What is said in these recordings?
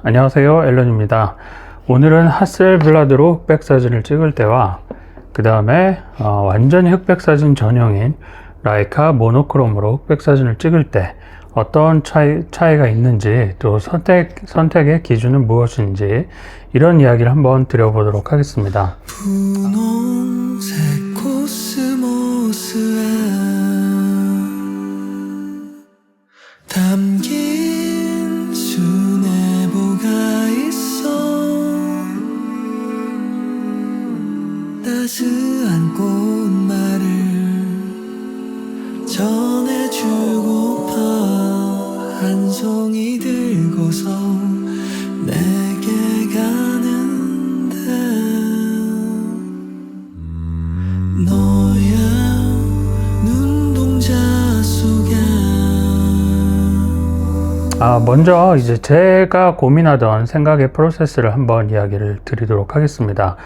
안녕하세요, 앨런입니다. 오늘은 하셀블라드로 흑백 사진을 찍을 때와 그 다음에 완전히 흑백 사진 전용인 라이카 모노크롬으로 흑백 사진을 찍을 때 어떤 차이가 있는지, 또 선택의 기준은 무엇인지, 이런 이야기를 한번 드려보도록 하겠습니다. 분홍색 코스모스에 담긴 수뇌보가 있어 따스한 꽃말을 전해주고파 한 송이 들고서 내게 가는데 너의 눈동자 속에 먼저 이제 제가 고민하던 생각의 프로세스를 한번 이야기를 드리도록 하겠습니다.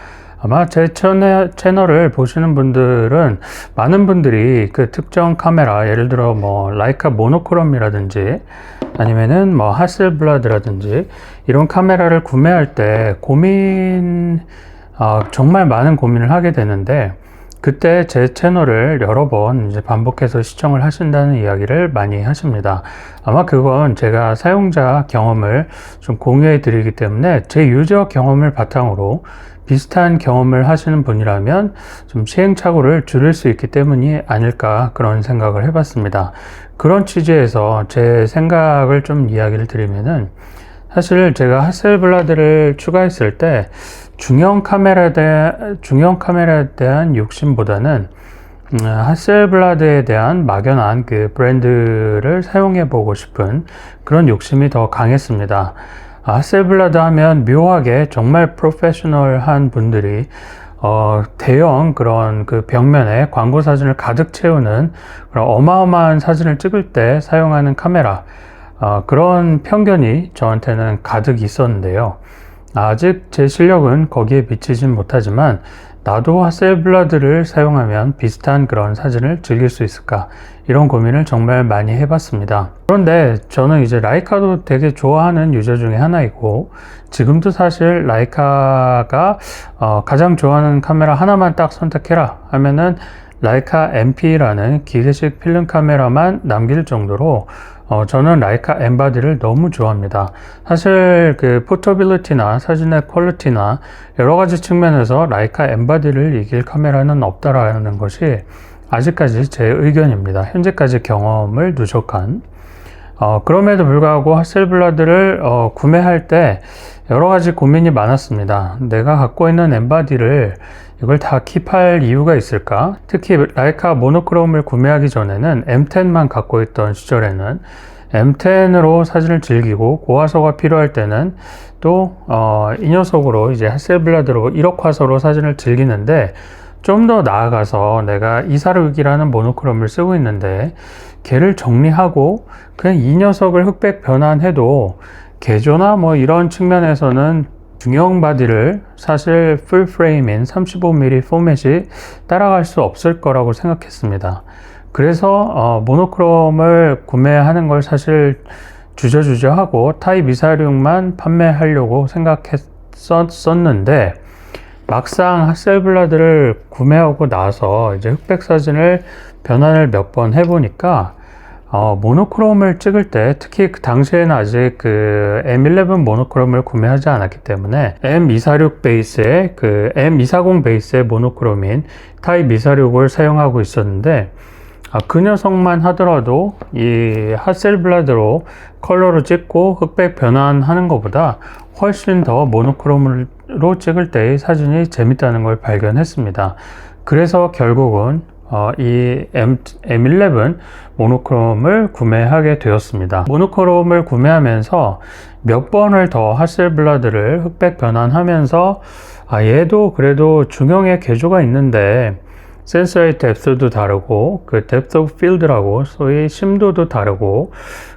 아마 제 채널을 보시는 분들은 많은 분들이 그 특정 카메라, 예를 들어 뭐 라이카 모노크롬이라든지 아니면은 뭐 하셀블라드라든지 이런 카메라를 구매할 때 정말 많은 고민을 하게 되는데, 그때 제 채널을 여러 번 이제 반복해서 시청을 하신다는 이야기를 많이 하십니다. 아마 그건 제가 사용자 경험을 좀 공유해 드리기 때문에 제 유저 경험을 바탕으로 비슷한 경험을 하시는 분이라면 좀 시행착오를 줄일 수 있기 때문이 아닐까, 그런 생각을 해봤습니다. 그런 취지에서 제 생각을 좀 이야기를 드리면은, 사실 제가 하셀블라드를 추가했을 때 중형 카메라에 대한 욕심보다는 하셀블라드에 대한 막연한 그 브랜드를 사용해 보고 싶은 그런 욕심이 더 강했습니다. 하셀블라드 하면 묘하게 정말 프로페셔널한 분들이 대형 그런 그 벽면에 광고 사진을 가득 채우는 그런 어마어마한 사진을 찍을 때 사용하는 카메라, 그런 편견이 저한테는 가득 있었는데요. 아직 제 실력은 거기에 미치진 못하지만 나도 하셀블라드를 사용하면 비슷한 그런 사진을 즐길 수 있을까, 이런 고민을 정말 많이 해봤습니다. 그런데 저는 이제 라이카도 되게 좋아하는 유저 중에 하나이고, 지금도 사실 라이카가 가장 좋아하는 카메라 하나만 딱 선택해라 하면은 라이카 MP라는 기계식 필름 카메라만 남길 정도로 저는 라이카 엠바디를 너무 좋아합니다. 사실 그 포터빌리티나 사진의 퀄리티나 여러 가지 측면에서 라이카 엠바디를 이길 카메라는 없다라는 것이 아직까지 제 의견입니다. 현재까지 경험을 누적한. 그럼에도 불구하고 하셀블라드를 구매할 때 여러 가지 고민이 많았습니다. 내가 갖고 있는 엠바디를 이걸 다 킵할 이유가 있을까? 특히 라이카 모노크롬을 구매하기 전에는 M10만 갖고 있던 시절에는 M10으로 사진을 즐기고 고화소가 필요할 때는 또 이 녀석으로 이제 하셀블라드로 1억 화소로 사진을 즐기는데, 좀 더 나아가서 내가 246이라는 모노크롬을 쓰고 있는데 걔를 정리하고 그냥 이 녀석을 흑백 변환해도 개조나 뭐 이런 측면에서는 중형 바디를 사실 풀 프레임인 35mm 포맷이 따라갈 수 없을 거라고 생각했습니다. 그래서 모노크롬을 구매하는 걸 사실 주저주저 하고 타입 246만 판매하려고 생각했었는데, 막상 하셀블라드를 구매하고 나서 이제 흑백 사진을 변환을 몇 번 해보니까 모노크롬을 찍을 때, 특히 그 당시에는 아직 그 M11 모노크롬을 구매하지 않았기 때문에 M246 베이스의 그 M240 베이스의 모노크롬인 타입 246을 사용하고 있었는데, 그 녀석만 하더라도 이 하셀블라드로 컬러로 찍고 흑백 변환하는 것보다 훨씬 더 모노크롬으로 찍을 때의 사진이 재밌다는 걸 발견했습니다. 그래서 결국은 이 M11 모노크롬을 구매하게 되었습니다. 모노크롬을 구매하면서 몇 번을 더 하셀블라드를 흑백 변환하면서 얘도 그래도 중형의 개조가 있는데 센서의 뎁스도 다르고 그 뎁스 오브 필드라고 소위 심도도 다르고,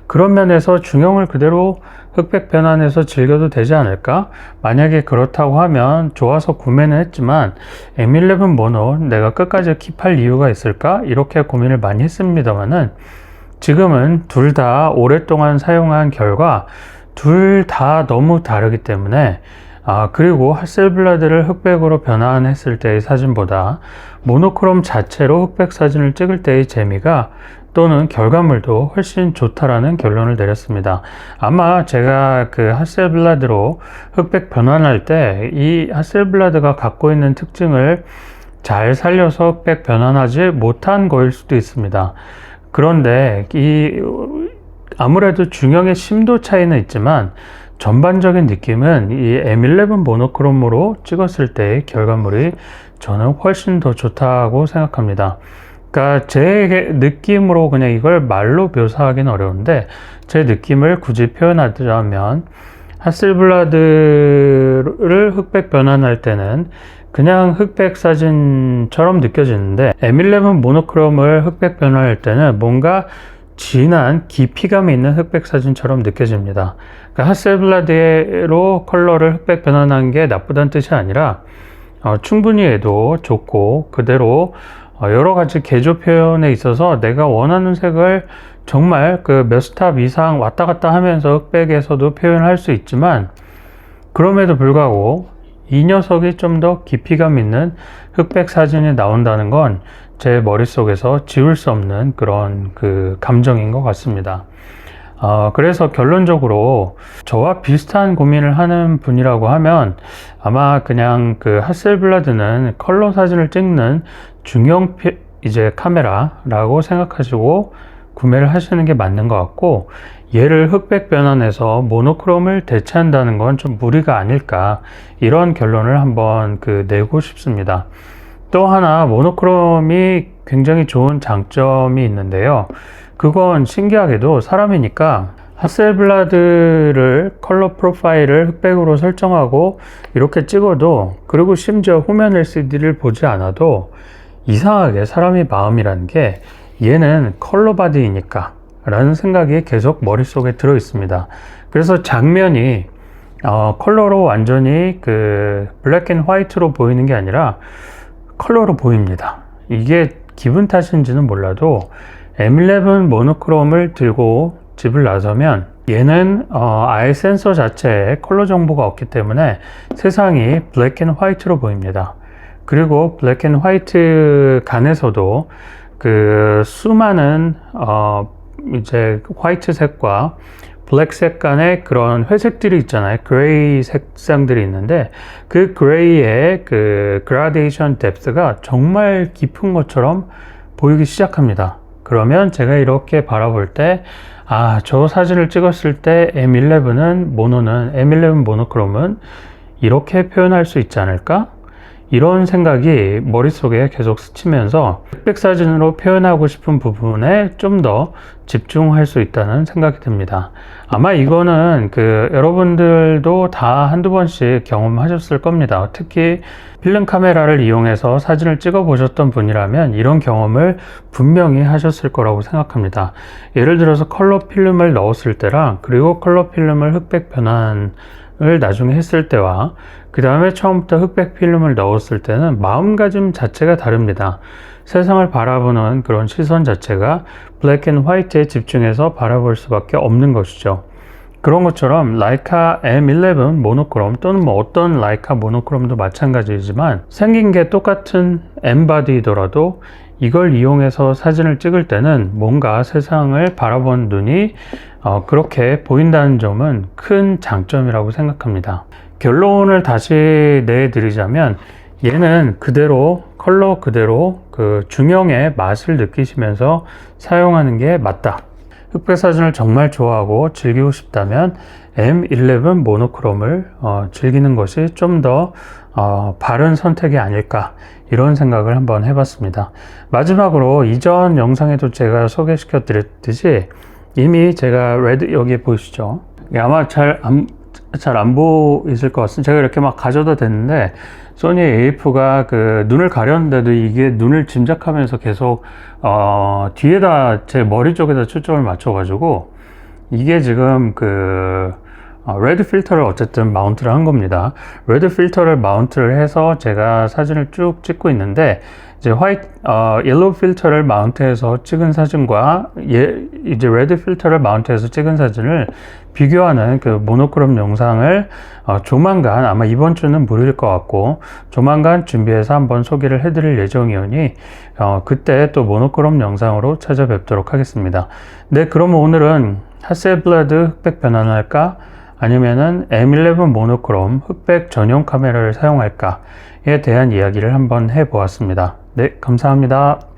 그런 면에서 중형을 그대로 흑백 변환해서 즐겨도 되지 않을까? 만약에 그렇다고 하면 좋아서 구매는 했지만 M11 모노 내가 끝까지 킵할 이유가 있을까? 이렇게 고민을 많이 했습니다만은, 지금은 둘 다 오랫동안 사용한 결과 둘 다 너무 다르기 때문에 그리고 하셀블라드를 흑백으로 변환했을 때의 사진보다 모노크롬 자체로 흑백 사진을 찍을 때의 재미가 또는 결과물도 훨씬 좋다라는 결론을 내렸습니다. 아마 제가 그 하셀블라드로 흑백 변환할 때 이 하셀블라드가 갖고 있는 특징을 잘 살려서 흑백 변환하지 못한 거일 수도 있습니다. 그런데 아무래도 중형의 심도 차이는 있지만 전반적인 느낌은 이 M11 모노크롬으로 찍었을 때의 결과물이 저는 훨씬 더 좋다고 생각합니다. 그러니까 제 느낌으로 그냥 이걸 말로 묘사하기는 어려운데 제 느낌을 굳이 표현하자면 하셀블라드를 흑백 변환할 때는 그냥 흑백 사진처럼 느껴지는데 M11 모노크롬을 흑백 변환할 때는 뭔가 진한 깊이감 있는 흑백 사진처럼 느껴집니다. 그러니까 하셀블라드로 컬러를 흑백 변환한 게 나쁘다는 뜻이 아니라 충분히 해도 좋고 그대로 여러 가지 개조 표현에 있어서 내가 원하는 색을 정말 그 몇 스탑 이상 왔다 갔다 하면서 흑백에서도 표현할 수 있지만 그럼에도 불구하고 이 녀석이 좀 더 깊이감 있는 흑백 사진이 나온다는 건 제 머릿속에서 지울 수 없는 그런 그 감정인 것 같습니다. 그래서 결론적으로 저와 비슷한 고민을 하는 분이라고 하면 아마 그냥 그 하셀블라드는 컬러 사진을 찍는 중형 이제 카메라라고 생각하시고 구매를 하시는 게 맞는 것 같고 얘를 흑백 변환해서 모노크롬을 대체한다는 건 좀 무리가 아닐까 이런 결론을 한번 내고 싶습니다. 또 하나 모노크롬이 굉장히 좋은 장점이 있는데요. 그건 신기하게도 사람이니까 하셀블라드를 컬러 프로파일을 흑백으로 설정하고 이렇게 찍어도 그리고 심지어 후면 LCD를 보지 않아도 이상하게 사람의 마음이라는 게 얘는 컬러 바디이니까 라는 생각이 계속 머릿속에 들어 있습니다. 그래서 장면이 컬러로 완전히 그 블랙 앤 화이트로 보이는 게 아니라 컬러로 보입니다. 이게 기분 탓인지는 몰라도 M11 모노크롬을 들고 집을 나서면 얘는 아예 센서 자체에 컬러 정보가 없기 때문에 세상이 블랙 앤 화이트로 보입니다. 그리고 블랙 앤 화이트 간에서도 그 수많은 이제 화이트색과 블랙색 간의 그런 회색들이 있잖아요. 그레이 색상들이 있는데 그 그레이의 그 그라데이션 뎁스가 정말 깊은 것처럼 보이기 시작합니다. 그러면 제가 이렇게 바라볼 때 저 사진을 찍었을 때 M11 모노크롬은 이렇게 표현할 수 있지 않을까? 이런 생각이 머릿속에 계속 스치면서 흑백 사진으로 표현하고 싶은 부분에 좀 더 집중할 수 있다는 생각이 듭니다. 아마 이거는 여러분들도 다 한두 번씩 경험하셨을 겁니다. 특히 필름 카메라를 이용해서 사진을 찍어 보셨던 분이라면 이런 경험을 분명히 하셨을 거라고 생각합니다. 예를 들어서 컬러 필름을 넣었을 때랑 그리고 컬러 필름을 흑백 변환을 나중에 했을 때와 그 다음에 처음부터 흑백 필름을 넣었을 때는 마음가짐 자체가 다릅니다. 세상을 바라보는 그런 시선 자체가 블랙 앤 화이트에 집중해서 바라볼 수밖에 없는 것이죠. 그런 것처럼 라이카 M11 모노크롬 또는 어떤 라이카 모노크롬도 마찬가지이지만 생긴 게 똑같은 M바디이더라도 이걸 이용해서 사진을 찍을 때는 뭔가 세상을 바라보는 눈이 그렇게 보인다는 점은 큰 장점이라고 생각합니다. 결론을 다시 내드리자면 얘는 그대로 컬러 그대로 그 중형의 맛을 느끼시면서 사용하는 게 맞다. 흑백 사진을 정말 좋아하고 즐기고 싶다면 M11 모노크롬을 즐기는 것이 좀 더 바른 선택이 아닐까 이런 생각을 한번 해봤습니다. 마지막으로 이전 영상에도 제가 소개시켜 드렸듯이 이미 제가 여기 보이시죠? 아마 잘 안 보이실 것 같습니다. 제가 이렇게 막 가져다 댔는데 소니 AF가 눈을 가렸는데도 이게 눈을 짐작하면서 계속 뒤에다 제 머리 쪽에다 초점을 맞춰 가지고 이게 지금 레드 필터를 어쨌든 마운트를 한 겁니다. 레드 필터를 마운트를 해서 제가 사진을 쭉 찍고 있는데, 이제 옐로우 필터를 마운트해서 찍은 사진과 이제 레드 필터를 마운트해서 찍은 사진을 비교하는 그 모노크롬 영상을 조만간, 아마 이번 주는 무료일 것 같고 조만간 준비해서 한번 소개를 해드릴 예정이오니 그때 또 모노크롬 영상으로 찾아뵙도록 하겠습니다. 네, 그럼 오늘은 하셀블라드 흑백 변환을 할까? 아니면은 M11 모노크롬 흑백 전용 카메라를 사용할까에 대한 이야기를 한번 해보았습니다. 네, 감사합니다.